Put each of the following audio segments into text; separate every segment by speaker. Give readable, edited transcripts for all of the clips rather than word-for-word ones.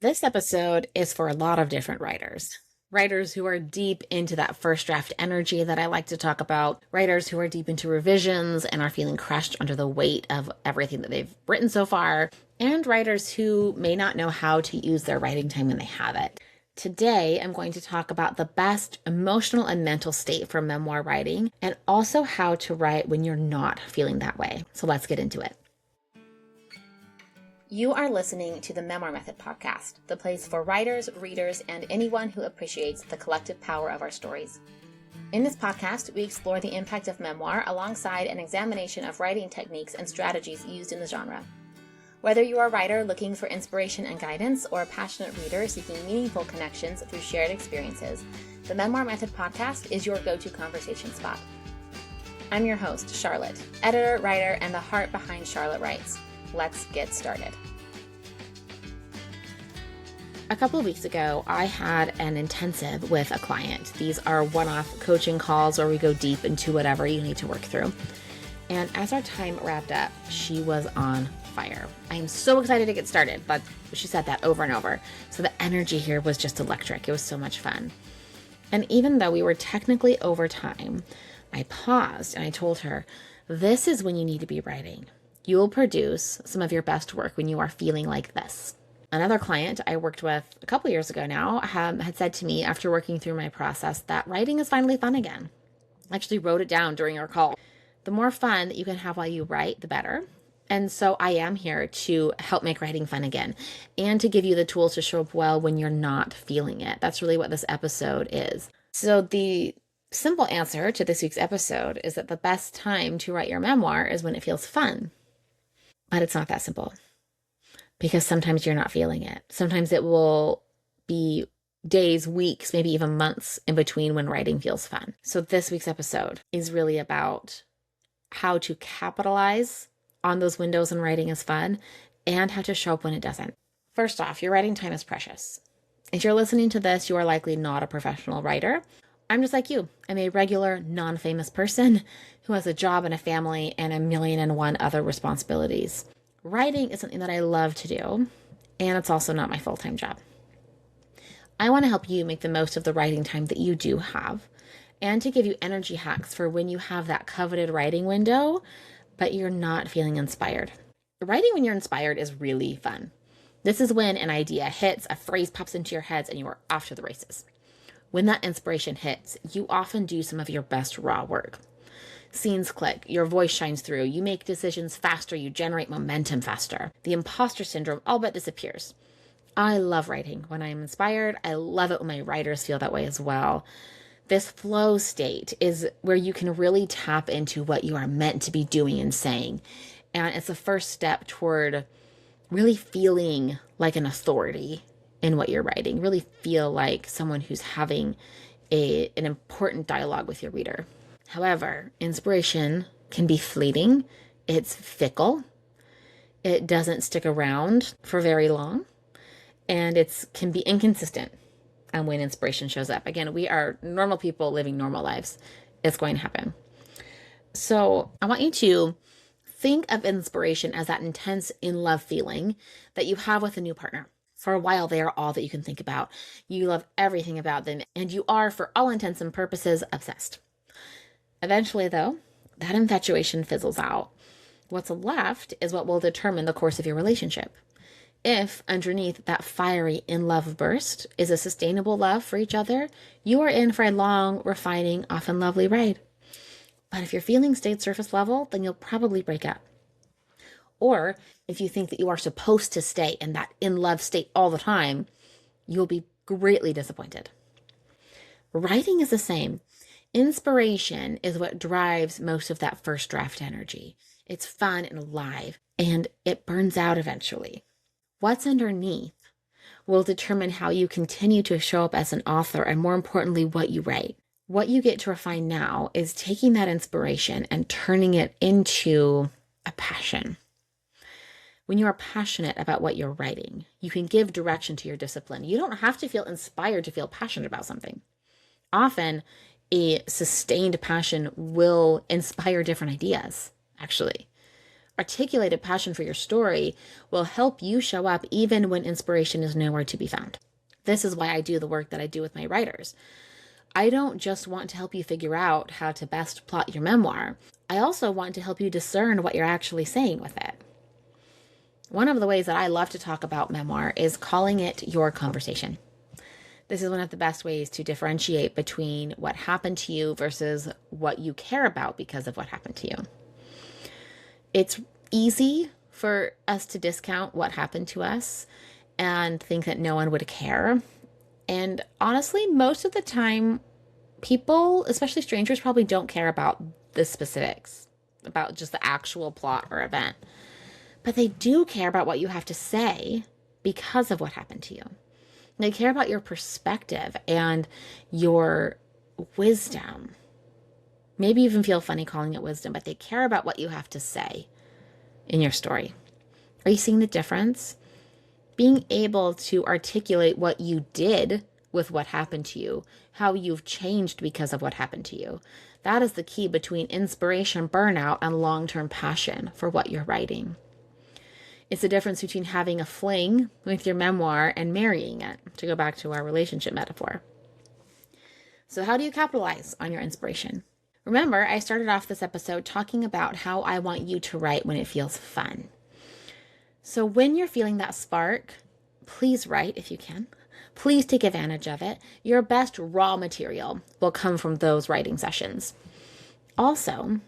Speaker 1: This episode is for a lot of different writers. Writers who are deep into that first draft energy that I like to talk about, writers who are deep into revisions and are feeling crushed under the weight of everything that they've written so far, and writers who may not know how to use their writing time when they have it. Today, I'm going to talk about the best emotional and mental state for memoir writing, and also how to write when you're not feeling that way. So let's get into it. You are listening to the Memoir Method podcast, the place for writers, readers, and anyone who appreciates the collective power of our stories. In this podcast, we explore the impact of memoir alongside an examination of writing techniques and strategies used in the genre. Whether you are a writer looking for inspiration and guidance or a passionate reader seeking meaningful connections through shared experiences, the Memoir Method podcast is your go-to conversation spot. I'm your host, Charlotte, editor, writer, and the heart behind Charlotte Writes. Let's get started. A couple of weeks ago, I had an intensive with a client. These are one-off coaching calls where we go deep into whatever you need to work through. And as our time wrapped up, she was on fire. I am so excited to get started, but she said that over and over. So the energy here was just electric. It was so much fun. And even though we were technically over time, I paused and I told her, this is when you need to be writing. You will produce some of your best work when you are feeling like this. Another client I worked with a couple years ago now had said to me after working through my process that writing is finally fun again. I actually wrote it down during our call. The more fun that you can have while you write, the better. And so I am here to help make writing fun again and to give you the tools to show up well when you're not feeling it. That's really what this episode is. So the simple answer to this week's episode is that the best time to write your memoir is when it feels fun. But it's not that simple because sometimes you're not feeling it. Sometimes it will be days, weeks, maybe even months in between when writing feels fun. So this week's episode is really about how to capitalize on those windows when writing is fun and how to show up when it doesn't. First off, your writing time is precious. If you're listening to this, you are likely not a professional writer. I'm just like you. I'm a regular, non-famous person who has a job and a family and 1,000,001 other responsibilities. Writing is something that I love to do, and it's also not my full-time job. I want to help you make the most of the writing time that you do have, and to give you energy hacks for when you have that coveted writing window, but you're not feeling inspired. Writing when you're inspired is really fun. This is when an idea hits, a phrase pops into your heads, and you are off to the races. When that inspiration hits, you often do some of your best raw work. Scenes click, your voice shines through, you make decisions faster, you generate momentum faster. The imposter syndrome all but disappears. I love writing when I am inspired. I love it when my writers feel that way as well. This flow state is where you can really tap into what you are meant to be doing and saying. And it's the first step toward really feeling like an authority in what you're writing, really feel like someone who's having an important dialogue with your reader. However, inspiration can be fleeting. It's fickle. It doesn't stick around for very long. And it can be inconsistent when inspiration shows up. Again, we are normal people living normal lives. It's going to happen. So I want you to think of inspiration as that intense in-love feeling that you have with a new partner. For a while, they are all that you can think about. You love everything about them, and you are, for all intents and purposes, obsessed. Eventually, though, that infatuation fizzles out. What's left is what will determine the course of your relationship. If underneath that fiery in-love burst is a sustainable love for each other, you are in for a long, refining, often lovely ride. But if your feelings stayed surface level, then you'll probably break up. Or if you think that you are supposed to stay in that in-love state all the time, you'll be greatly disappointed. Writing is the same. Inspiration is what drives most of that first draft energy. It's fun and alive, and it burns out eventually. What's underneath will determine how you continue to show up as an author, and more importantly, what you write. What you get to refine now is taking that inspiration and turning it into a passion. When you are passionate about what you're writing, you can give direction to your discipline. You don't have to feel inspired to feel passionate about something. Often, a sustained passion will inspire different ideas, actually. articulated passion for your story will help you show up even when inspiration is nowhere to be found. This is why I do the work that I do with my writers. I don't just want to help you figure out how to best plot your memoir. I also want to help you discern what you're actually saying with it. One of the ways that I love to talk about memoir is calling it your conversation. This is one of the best ways to differentiate between what happened to you versus what you care about because of what happened to you. It's easy for us to discount what happened to us and think that no one would care. And honestly, most of the time, people, especially strangers, probably don't care about the specifics, about just the actual plot or event. But they do care about what you have to say because of what happened to you. They care about your perspective and your wisdom. Maybe even feel funny calling it wisdom, but they care about what you have to say in your story. Are you seeing the difference? Being able to articulate what you did with what happened to you, how you've changed because of what happened to you. That is the key between inspiration, burnout, and long-term passion for what you're writing. It's the difference between having a fling with your memoir and marrying it, to go back to our relationship metaphor. So how do you capitalize on your inspiration? Remember, I started off this episode talking about how I want you to write when it feels fun. So when you're feeling that spark, please write if you can. Please take advantage of it. Your best raw material will come from those writing sessions. Also,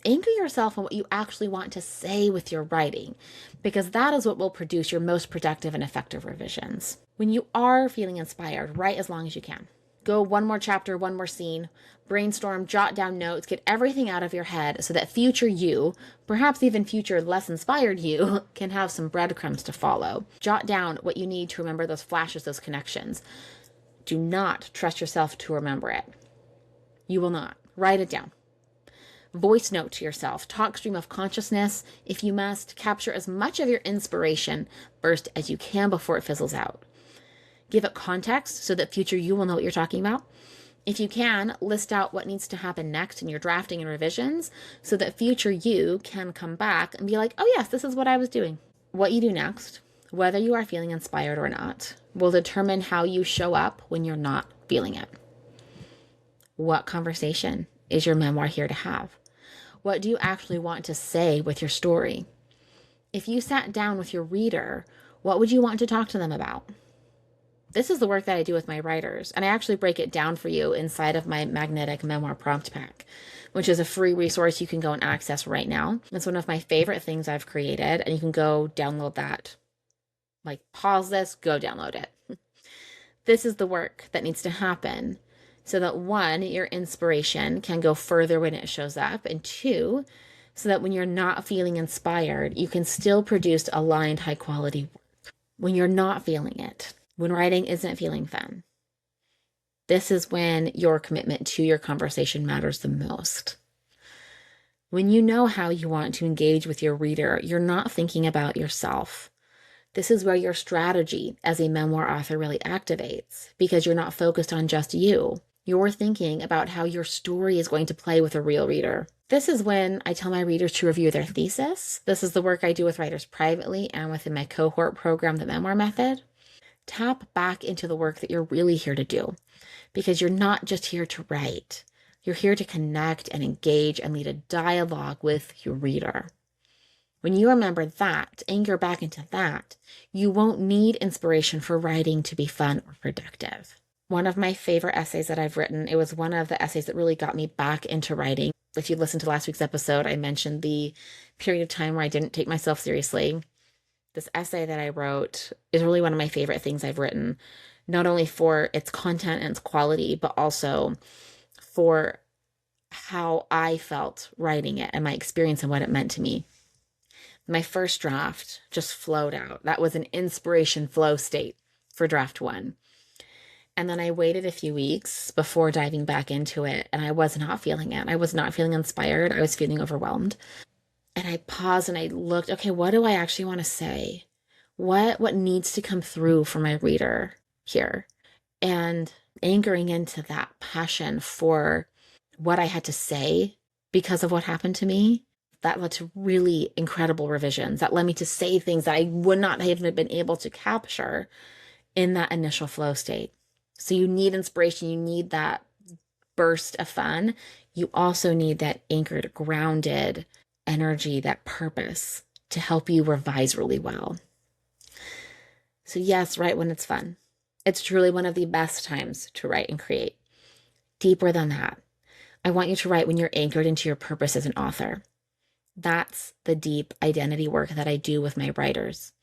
Speaker 1: anchor yourself on what you actually want to say with your writing, because that is what will produce your most productive and effective revisions. When you are feeling inspired, write as long as you can. Go one more chapter, one more scene, brainstorm, jot down notes, get everything out of your head so that future you, perhaps even future less inspired you, can have some breadcrumbs to follow. Jot down what you need to remember those flashes, those connections. Do not trust yourself to remember it. You will not. Write it down. Voice note to yourself. Talk stream of consciousness. If you must, capture as much of your inspiration burst as you can before it fizzles out. Give it context so that future you will know what you're talking about. If you can, list out what needs to happen next in your drafting and revisions so that future you can come back and be like, oh yes, this is what I was doing. What you do next, whether you are feeling inspired or not, will determine how you show up when you're not feeling it. What conversation is your memoir here to have? What do you actually want to say with your story? If you sat down with your reader, what would you want to talk to them about? This is the work that I do with my writers, and I actually break it down for you inside of my magnetic memoir prompt pack, which is a free resource you can go and access right now. It's one of my favorite things I've created, and you can go download that. Like, pause this, go download it. This is the work that needs to happen so that one, your inspiration can go further when it shows up, and two, so that when you're not feeling inspired, you can still produce aligned, high-quality work. When you're not feeling it, when writing isn't feeling fun, this is when your commitment to your conversation matters the most. When you know how you want to engage with your reader, you're not thinking about yourself. This is where your strategy as a memoir author really activates, because you're not focused on just you. You're thinking about how your story is going to play with a real reader. This is when I tell my readers to review their thesis. This is the work I do with writers privately and within my cohort program, the Memoir Method. Tap back into the work that you're really here to do, because you're not just here to write. You're here to connect and engage and lead a dialogue with your reader. When you remember that, anchor back into that, you won't need inspiration for writing to be fun or productive. One of my favorite essays that I've written, it was one of the essays that really got me back into writing. If you listened to last week's episode, I mentioned the period of time where I didn't take myself seriously. This essay that I wrote is really one of my favorite things I've written, not only for its content and its quality, but also for how I felt writing it and my experience and what it meant to me. My first draft just flowed out. That was an inspiration flow state for draft one. And then I waited a few weeks before diving back into it, and I was not feeling it. I was not feeling inspired. I was feeling overwhelmed. And I paused and I looked, okay, what do I actually want to say? What needs to come through for my reader here? And anchoring into that passion for what I had to say because of what happened to me that led to really incredible revisions that led me to say things that I would not have been able to capture in that initial flow state. So you need inspiration. You need that burst of fun. You also need that anchored, grounded energy, that purpose to help you revise really well. So yes, write when it's fun. It's truly one of the best times to write and create. Deeper than that, I want you to write when you're anchored into your purpose as an author. That's the deep identity work that I do with my writers.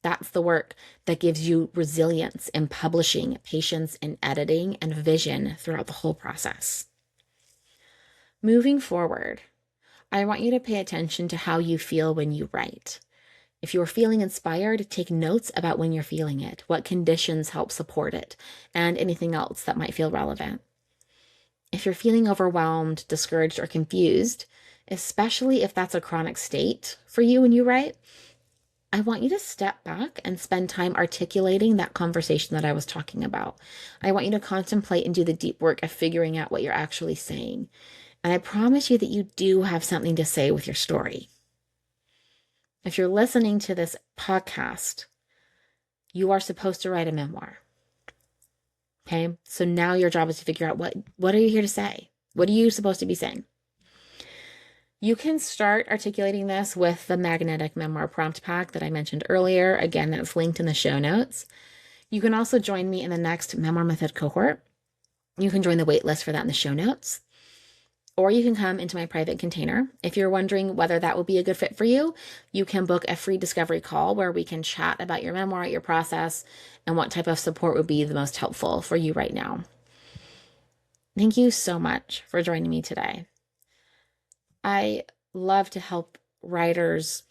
Speaker 1: That's the work that gives you resilience in publishing, patience in editing, and vision throughout the whole process. Moving forward, I want you to pay attention to how you feel when you write. If you're feeling inspired, take notes about when you're feeling it, what conditions help support it, and anything else that might feel relevant. If you're feeling overwhelmed, discouraged, or confused, especially if that's a chronic state for you when you write, I want you to step back and spend time articulating that conversation that I was talking about. I want you to contemplate and do the deep work of figuring out what you're actually saying. And I promise you that you do have something to say with your story. If you're listening to this podcast, you are supposed to write a memoir. Okay? So now your job is to figure out what are you here to say? What are you supposed to be saying? You can start articulating this with the magnetic memoir prompt pack that I mentioned earlier. Again, that's linked in the show notes. You can also join me in the next Memoir Method cohort. You can join the wait list for that in the show notes. Or you can come into my private container. If you're wondering whether that will be a good fit for you, you can book a free discovery call where we can chat about your memoir, your process, and what type of support would be the most helpful for you right now. Thank you so much for joining me today. I love to help writers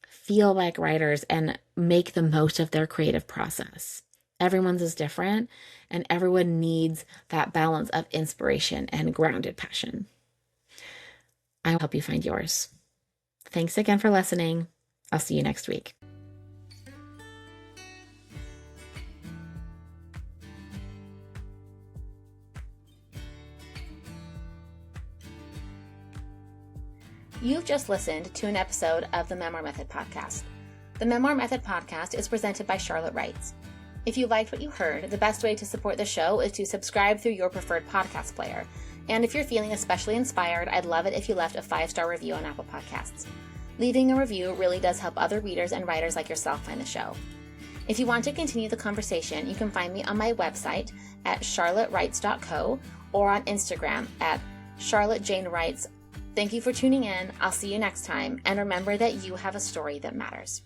Speaker 1: feel like writers and make the most of their creative process. Everyone's is different, and everyone needs that balance of inspiration and grounded passion. I will help you find yours. Thanks again for listening. I'll see you next week. You've just listened to an episode of the Memoir Method podcast. The Memoir Method podcast is presented by Charlotte Writes. If you liked what you heard, the best way to support the show is to subscribe through your preferred podcast player. And if you're feeling especially inspired, I'd love it if you left a 5-star review on Apple Podcasts. Leaving a review really does help other readers and writers like yourself find the show. If you want to continue the conversation, you can find me on my website at charlottewrites.co or on Instagram at charlottejanewrites. Thank you for tuning in. I'll see you next time. And remember that you have a story that matters.